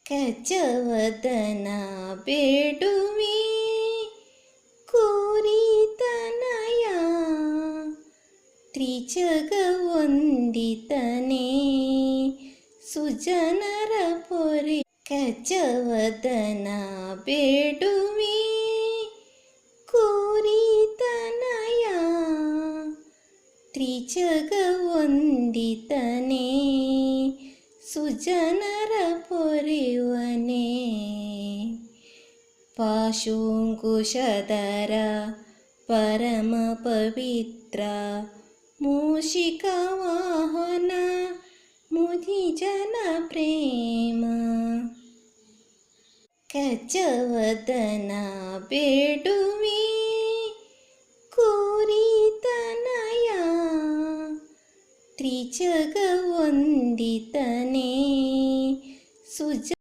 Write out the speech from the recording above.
ಕಚವದನ ಬೇಡುವೆ ಕೋರಿತನಯ ತ್ರಿಜಗವಂದಿತನೇ ಸುಜನರ ಪೊರೆ. ಕಚವದನ ಬೇಡುವೆ ಕೋರಿತನಯ ತ್ರಿಜಗವಂದಿತನೇ ಸುಜನರ ಪೊರೆಯುವನೇ. ಪಾಶುಂಕುಶಧರ ಪರಮ ಪವಿತ್ರ ಮೂಷಿಕ ವಾಹನ ಮುನಿಜನ ಪ್ರೇಮ. ಕಚವದನ ಬೇಡುವೆ ಕೋರಿತನಯ ತ್ರಿಜಗವಂದಿತನೇ ಸುಜ